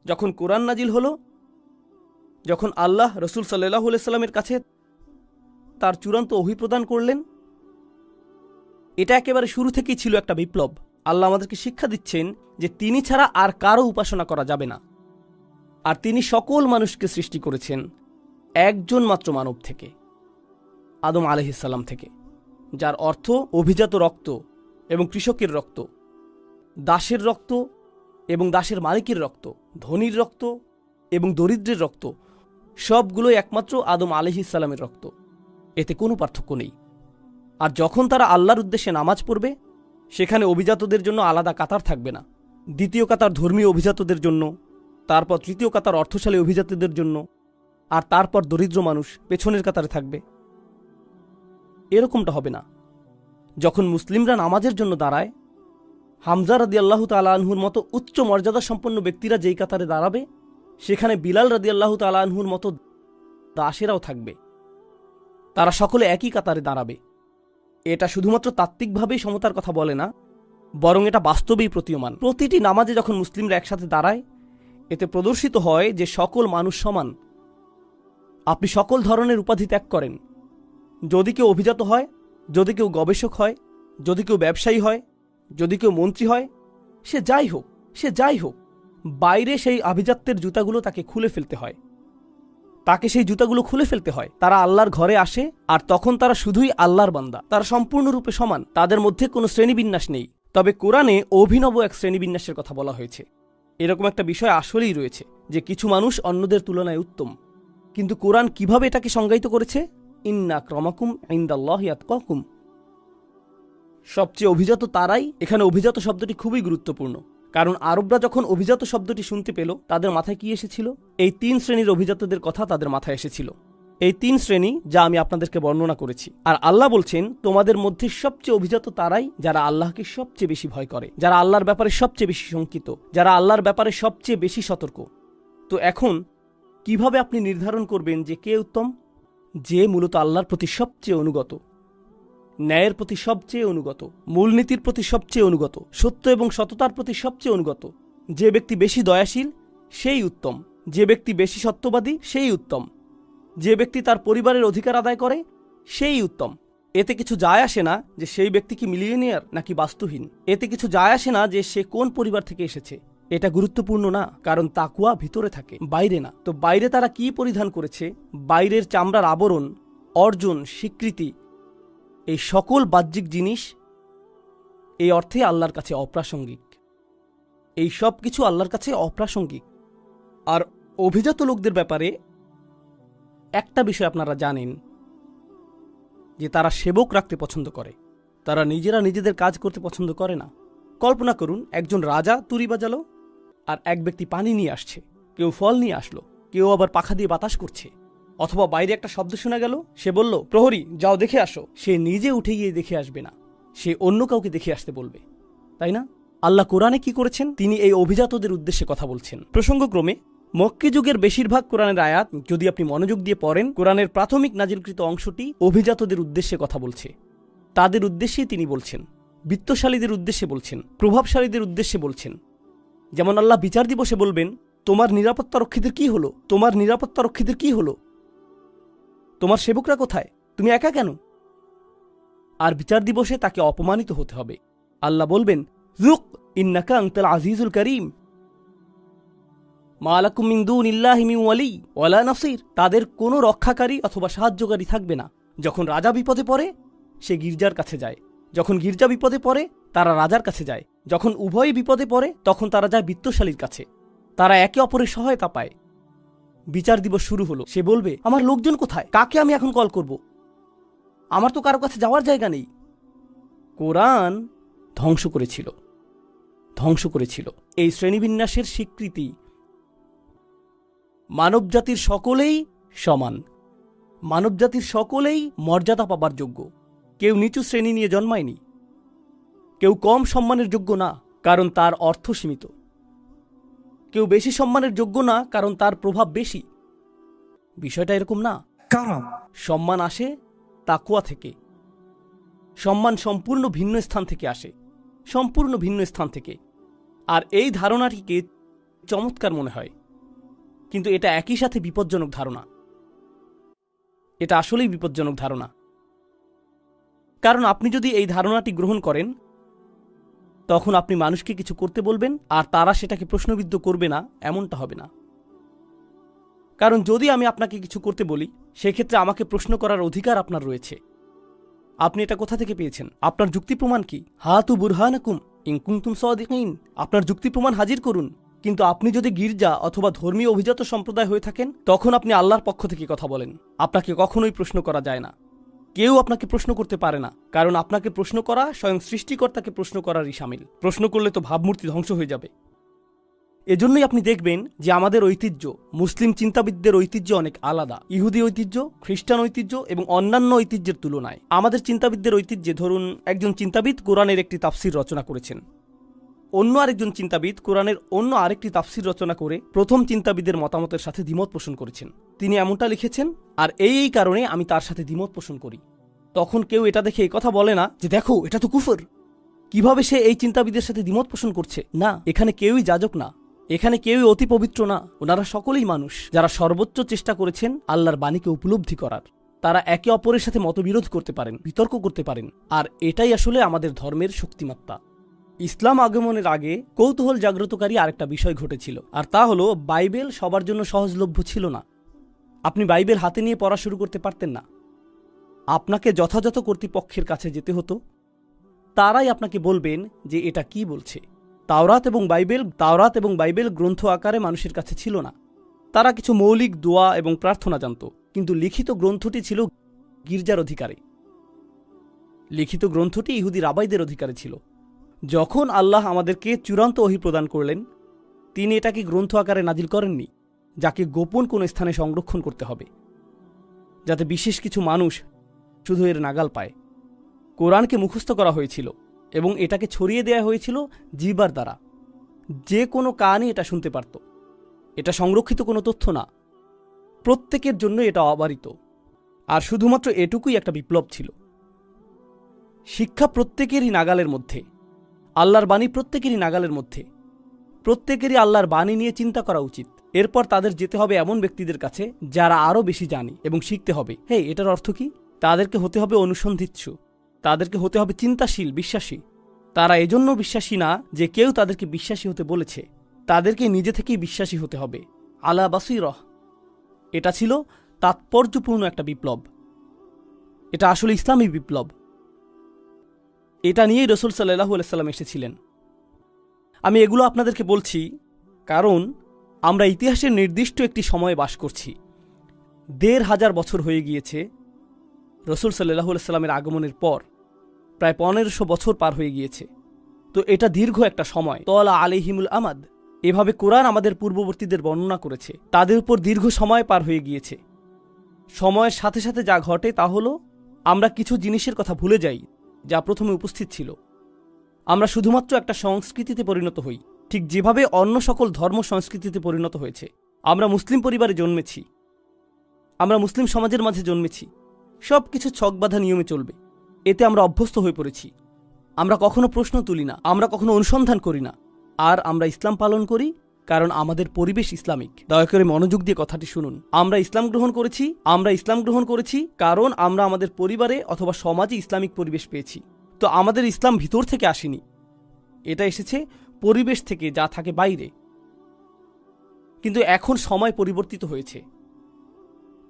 যখন কোরআন নাজিল হলো, যখন আল্লাহ রসুল সাল্লাল্লাহু আলাইহি সাল্লামের কাছে তার চূড়ান্ত ওহী প্রদান করলেন, এটা একেবারে শুরু থেকেই ছিল একটা বিপ্লব। আল্লাহ আমাদেরকে শিক্ষা দিচ্ছেন যে তিনি ছাড়া আর কারো উপাসনা করা যাবে না। আর তিনি সকল মানুষকে সৃষ্টি করেছেন একজন মাত্র মানব থেকে, আদম আলাইহিস সালাম থেকে, যার অর্থ অভিজাত রক্ত এবং কৃষকের রক্ত, দাসের রক্ত এবং দাসের মালিকের রক্ত, ধনীর রক্ত এবং দরিদ্রের রক্ত, সবগুলোই একমাত্র আদম আলাইহিস সালামের রক্ত। এতে কোনো পার্থক্য নেই। আর যখন তারা আল্লাহর উদ্দেশ্যে নামাজ পড়বে, সেখানে অভিজাতদের জন্য আলাদা কাতার থাকবে না। দ্বিতীয় কাতার ধর্মীয় অভিজাতদের জন্য, তারপর তৃতীয় কাতার অর্থশালী অভিজাতদের জন্য, আর তারপর দরিদ্র মানুষ পেছনের কাতারে থাকবে। এরকমটা হবে না। যখন মুসলিমরা নামাজের জন্য দাঁড়ায়, হামজা রাদিয়াল্লাহু তাআলা আনহুর মতো উচ্চ মর্যাদা সম্পন্ন ব্যক্তিরা যেই কাতারে দাঁড়াবে, সেখানে বিলাল রাদিয়াল্লাহু তাআলা আনহুর মতো দাসেরাও থাকবে। তারা সকলে একই কাতারে দাঁড়াবে। এটা শুধুমাত্র তাত্ত্বিকভাবেই সমতার কথা বলে না, বরং এটা বাস্তবেই প্রতীয়মান। প্রতিটি নামাজে যখন মুসলিমরা একসাথে দাঁড়ায়, এতে প্রদর্শিত হয় যে সকল মানুষ সমান। আপনি সকল ধরনের উপাধি ত্যাগ করেন। যদি কেউ অভিজাত হয়, যদি কেউ গবেষক হয়, যদি কেউ ব্যবসায়ী হয়, যদি কেউ মন্ত্রী হয়, সে যাই হোক, বাইরে সেই আভিজাত্যের জুতাগুলো তাকে খুলে ফেলতে হয়। তারা আল্লাহর ঘরে আসে, আর তখন তারা শুধুই আল্লাহর বান্দা। তারা সম্পূর্ণরূপে সমান, তাদের মধ্যে কোনো শ্রেণীবিন্যাস নেই। তবে কোরআনে অভিনব এক শ্রেণীবিন্যাসের কথা বলা হয়েছে। এরকম একটা বিষয় আসলেই রয়েছে যে কিছু মানুষ অন্যদের তুলনায় উত্তম। কিন্তু কোরআন কিভাবে এটাকে সংজ্ঞায়িত করেছে? ইন্না আক্রামাকুম ইনদাল্লাহি আতকাকুম। সবচেয়ে অভিজাত তারাই। এখানে অভিজাত শব্দটি খুবই গুরুত্বপূর্ণ, কারণ আরবরা যখন অভিজাত শব্দটি শুনতে পেল, তাদের মাথায় কি এসেছিল? এই 3 শ্রেণীর অভিজাতদের কথা তাদের মাথায় এসেছিল। এই 3 শ্রেণী যা আমি আপনাদেরকে বর্ণনা করেছি। আর আল্লাহ বলছেন, তোমাদের মধ্যে সবচেয়ে অভিজাত তারাই যারা আল্লাহকে সবচেয়ে বেশি ভয় করে, যারা আল্লাহর ব্যাপারে সবচেয়ে বেশি শঙ্কিত, যারা আল্লাহর ব্যাপারে সবচেয়ে বেশি সতর্ক। তো এখন কিভাবে আপনি নির্ধারণ করবেন যে কে উত্তম? যে মূলত আল্লাহর প্রতি সবচেয়ে অনুগত, ন্যায়ের প্রতি সবচেয়ে অনুগত, মূলনীতির প্রতি সবচেয়ে অনুগত, সত্য এবং সততার প্রতি সবচেয়ে অনুগত। যে ব্যক্তি বেশি দয়াশীল, সেই উত্তম। যে ব্যক্তি বেশি সত্যবাদী, সেই উত্তম। যে ব্যক্তি তার পরিবারের অধিকার আদায় করে, সেই উত্তম। এতে কিছু যায় আসে না যে সেই ব্যক্তি কি মিলিয়নিয়ার নাকি বাস্তুহীন। এতে কিছু যায় আসে না যে সে কোন পরিবার থেকে এসেছে। এটা গুরুত্বপূর্ণ না, কারণ তাকওয়া ভিতরে থাকে, বাইরে না। তো বাইরে তারা কি পরিধান করেছে, বাইরের চামড়ার আবরণ, অর্জন, স্বীকৃতি, এই সকল বাহ্যিক জিনিস এই অর্থে আল্লাহর কাছে অপ্রাসঙ্গিক। এই সব কিছু আল্লাহর কাছে অপ্রাসঙ্গিক। আর অভিজাত লোকদের ব্যাপারে একটা বিষয় আপনারা জানেন, যে তারা সেবক রাখতে পছন্দ করে। তারা নিজেরা নিজেদের কাজ করতে পছন্দ করে না। কল্পনা করুন, একজন রাজা তুরি বাজালো, আর এক ব্যক্তি পানি নিয়ে আসছে, কেউ ফল নিয়ে আসলো, কেউ আবার পাখা দিয়ে বাতাস করছে। অথবা বাইরে একটা শব্দ শোনা গেল, সে বলল, প্রহরী যাও দেখে আসো। সে নিজে উঠে গিয়ে দেখে আসবে না, সে অন্য কাউকে দেখে আসতে বলবে, তাই না? আল্লাহ কোরআনে কি করেছেন? তিনি এই অভিজাতদের উদ্দেশ্যে কথা বলছেন। প্রসঙ্গক্রমে মক্কি যুগের বেশিরভাগ কোরআনের আয়াত যদি আপনি মনোযোগ দিয়ে পড়েন, কোরআনের প্রাথমিক নাজিলকৃত অংশটি অভিজাতদের উদ্দেশ্যে কথা বলছে। তাদের উদ্দেশ্যেই তিনি বলছেন। বিত্তশালীদের উদ্দেশ্যে বলছেন, প্রভাবশালীদের উদ্দেশ্যে বলছেন। যেমন আল্লাহ বিচার দিবসে বলবেন, তোমার নিরাপত্তা রক্ষীদের কি হলো? তোমার নিরাপত্তা রক্ষীদের কি হলো? তোমার সেবকরা কোথায়? তুমি একা কেন? আর বিচার দিবসে তাকে অপমানিত হতে হবে। আল্লাহ বলবেন, যুক ইন্নাকা আনতাল আজিজুল করিম, মা লাকুম মিন দুনিল্লাহি মিন ওয়ালি ওয়ালা নাসির। তাদের কোনো রক্ষাকারী অথবা সাহায্যকারী থাকবে না। যখন রাজা বিপদে পড়ে, সে গির্জার কাছে যায়। যখন গির্জা বিপদে পড়ে, তারা রাজার কাছে যায়। যখন উভয়ই বিপদে পড়ে, তখন তারা যায় বিত্তশালীর কাছে। তারা একে অপরের সহায়তা পায়। বিচার দিবস শুরু হলো, সে বলবে, আমার লোকজন কোথায়? কাকে আমি এখন কল করব? আমার তো কারো কাছে যাওয়ার জায়গা নেই। কোরআন ধ্বংস করেছিল এই শ্রেণীবিন্যাসের স্বীকৃতি। মানবজাতির সকলেই সমান, মানবজাতির সকলেই মর্যাদা পাবার যোগ্য। কেউ নিচু শ্রেণী নিয়ে জন্মায়নি, কেউ কম সম্মানের যোগ্য না কারণ তার অর্থ সীমিত, কেউ বেশি সম্মানের যোগ্য না কারণ তার প্রভাব বেশি। বিষয়টা এরকম না। সম্মান আসে তাকওয়া থেকে। সম্মান সম্পূর্ণ ভিন্ন স্থান থেকে আসে, সম্পূর্ণ ভিন্ন স্থান থেকে। আর এই ধারণাটিকে চমৎকার মনে হয়, কিন্তু এটা একই সাথে বিপজ্জনক ধারণা। এটা আসলেই বিপজ্জনক ধারণা। কারণ আপনি যদি এই ধারণাটি গ্রহণ করেন, তখন আপনি মানুষকে কিছু করতে বলবেন আর তারা সেটাকে প্রশ্নবিদ্ধ করবে না, এমনটা হবে না। কারণ যদি আমি আপনাকে কিছু করতে বলি, সেক্ষেত্রে আমাকে প্রশ্ন করার অধিকার আপনার রয়েছে। আপনি এটা কোথা থেকে পেয়েছেন? আপনার যুক্তি প্রমাণ কি? হাতু বুরহানাকুম ইন কুনতুম সাদিকিন। আপনার যুক্তি প্রমাণ হাজির করুন। কিন্তু আপনি যদি গির্জা অথবা ধর্মীয় অভিজাত সম্প্রদায় হয়ে থাকেন, তখন আপনি আল্লাহর পক্ষ থেকে কথা বলেন। আপনাকে কখনোই প্রশ্ন করা যায় না। কেউ আপনাকে প্রশ্ন করতে পারে না, কারণ আপনাকে প্রশ্ন করা স্বয়ং সৃষ্টিকর্তাকে প্রশ্ন করারই শামিল। প্রশ্ন করলে তো ভাবমূর্তি ধ্বংস হয়ে যাবে। এজন্যই আপনি দেখবেন যে আমাদের ঐতিহ্য, মুসলিম চিন্তাবিদদের ঐতিহ্য অনেক আলাদা। ইহুদি ঐতিহ্য, খ্রিস্টান ঐতিহ্য এবং অন্যান্য ঐতিহ্যের তুলনায় আমাদের চিন্তাবিদদের ঐতিহ্যে, ধরুন একজন চিন্তাবিদ কোরআনের একটি তাফসির রচনা করেছেন, অন্য আরেকজন চিন্তাবিদ কোরআনের অন্য আরেকটি তাফসির রচনা করে প্রথম চিন্তাবিদের মতামতের সাথে দ্বিমত পোষণ করেছেন। তিনি এমনটা লিখেছেন, আর এই কারণে আমি তার সাথে দ্বিমত পোষণ করি। তখন কেউ এটা দেখে এই কথা বলে না যে দেখো এটা তো কুফর, কিভাবে সে এই চিন্তাবিদের সাথে দ্বিমত পোষণ করছে। না, এখানে কেউই যাজক না, এখানে কেউই অতি পবিত্র না। ওনারা সকলেই মানুষ যারা সর্বোচ্চ চেষ্টা করেছেন আল্লাহর বাণীকে উপলব্ধি করার। তারা একে অপরের সাথে মতবিরোধ করতে পারেন, বিতর্ক করতে পারেন, আর এটাই আসলে আমাদের ধর্মের শক্তিমাত্রা। ইসলাম আগমনের আগে কৌতূহল জাগ্রতকারী আরেকটা বিষয় ঘটেছিল, আর তা হলো বাইবেল সবার জন্য সহজলভ্য ছিল না। আপনি বাইবেল হাতে নিয়ে পড়া শুরু করতে পারতেন না। আপনাকে যথাযথ কর্তৃপক্ষের কাছে যেতে হতো, তারাই আপনাকে বলবেন যে এটা কি বলছে। তাওরাত এবং বাইবেল গ্রন্থ আকারে মানুষের কাছে ছিল না। তারা কিছু মৌলিক দোয়া এবং প্রার্থনা জানত, কিন্তু লিখিত গ্রন্থটি ছিল গির্জার অধিকারে। লিখিত গ্রন্থটি ইহুদি রাবাইদের অধিকারে ছিল। যখন আল্লাহ আমাদেরকে চূড়ান্ত ওহী প্রদান করলেন, তিনি এটাকে গ্রন্থ আকারে নাজিল করেননি, যাকে গোপন কোনো স্থানে সংরক্ষণ করতে হবে, যাতে বিশেষ কিছু মানুষ শুধু এর নাগাল পায়। কোরআনকে মুখস্থ করা হয়েছিল এবং এটাকে ছড়িয়ে দেয়া হয়েছিল জিহ্বার দ্বারা। যে কোনো কানই এটা শুনতে পারত। এটা সংরক্ষিত কোনো তথ্য না, প্রত্যেকের জন্য এটা অবারিত। আর শুধুমাত্র এটুকুই একটা বিপ্লব ছিল। শিক্ষা প্রত্যেকেরই নাগালের মধ্যে, আল্লাহর বাণী প্রত্যেকেরই নাগালের মধ্যে। প্রত্যেকেরই আল্লাহর বাণী নিয়ে চিন্তা করা উচিত। এরপর তাদের যেতে হবে এমন ব্যক্তিদের কাছে যারা আরও বেশি জানে, এবং শিখতে হবে। এটার অর্থ কি? তাদেরকে হতে হবে অনুসন্ধিৎসু, তাদেরকে হতে হবে চিন্তাশীল, বিশ্বাসী। তারা এজন্য বিশ্বাসী না যে কেউ তাদেরকে বিশ্বাসী হতে বলেছে, তাদেরকে নিজে থেকেই বিশ্বাসী হতে হবে। আলা বাসীরাহ। এটা ছিল তাৎপর্যপূর্ণ একটা বিপ্লব। এটা আসলে ইসলামী বিপ্লব। এটা নিয়েই রাসূল সাল্লাল্লাহু আলাইহি ওয়াসাল্লাম এসেছিলেন। আমি এগুলো আপনাদেরকে বলছি কারণ আমরা ইতিহাসের নির্দিষ্ট একটি সময়ে বাস করছি। ১৫০০ বছর হয়ে গিয়েছে রাসূল সাল্লাল্লাহু আলাইহি ওয়াসাল্লামের আগমনের পর। প্রায় ১৫০০ বছর পার হয়ে গিয়েছে। তো এটা দীর্ঘ একটা সময়। তলা আলাইহিমুল আমাদ, এভাবে কোরআন আমাদের পূর্ববর্তীদের বর্ণনা করেছে। তাদের উপর দীর্ঘ সময় পার হয়ে গিয়েছে। সময়ের সাথে সাথে যা ঘটে তা হলো আমরা কিছু জিনিসের কথা ভুলে যাই যা প্রথমে উপস্থিত ছিল। আমরা শুধুমাত্র একটা সংস্কৃতিতে পরিণত হই, ঠিক যেভাবে অন্য সকল ধর্ম সংস্কৃতিতে পরিণত হয়েছে। আমরা মুসলিম পরিবারে জন্মেছি, আমরা মুসলিম সমাজের মাঝে জন্মেছি। সব কিছু ছকবাঁধা নিয়মে চলবে, এতে আমরা অভ্যস্ত হয়ে পড়েছি। আমরা কখনো প্রশ্ন তুলি না, আমরা কখনো অনুসন্ধান করি না। আর আমরা ইসলাম পালন করি কারণ আমাদের পরিবেশ ইসলামিক। দয়া করে মনোযোগ দিয়ে কথাটি শুনুন। আমরা ইসলাম গ্রহণ করেছি কারণ আমরা আমাদের পরিবারে অথবা সমাজে ইসলামিক পরিবেশ পেয়েছি। তো আমাদের ইসলাম ভিতর থেকে আসেনি, এটা এসেছে পরিবেশ থেকে, যা থাকে বাইরে। কিন্তু এখন সময় পরিবর্তিত হয়েছে।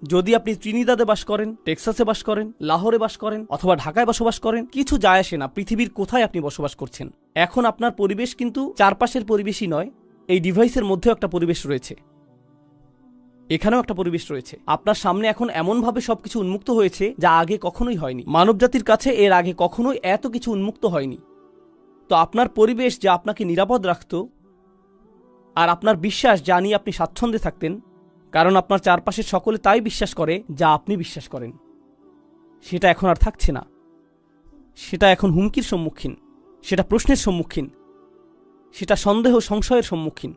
যদি আপনি ত্রিনিদাদে বাস করেন, টেক্সাসে বাস করেন, লাহোরে বাস করেন অথবা ঢাকায় বসবাস করেন, কিছু যায় আসে না পৃথিবীর কোথায় আপনি বসবাস করছেন। এখন আপনার পরিবেশ কিন্তু চারপাশের পরিবেশই নয়, এই ডিভাইসের মধ্যেও একটা পরিবেশ রয়েছে, এখানেও একটা পরিবেশ রয়েছে। আপনার সামনে এখন এমনভাবে সবকিছু উন্মুক্ত হয়েছে যা আগে কখনোই হয়নি। মানবজাতির কাছে এর আগে কখনোই এত কিছু উন্মুক্ত হয়নি। তো আপনার পরিবেশ যা আপনাকে নিরাপদ রাখত, আর আপনার বিশ্বাস যা নিয়ে আপনি স্বাচ্ছন্দ্যে থাকতেন, কারণ আপনার চারপাশের সকলে তাই বিশ্বাস করে যা আপনি বিশ্বাস করেন, সেটা এখন আর থাকছে না। সেটা এখন হুমকির সম্মুখীন, সেটা প্রশ্নের সম্মুখীন, সেটা সন্দেহ সংশয়ের সম্মুখীন।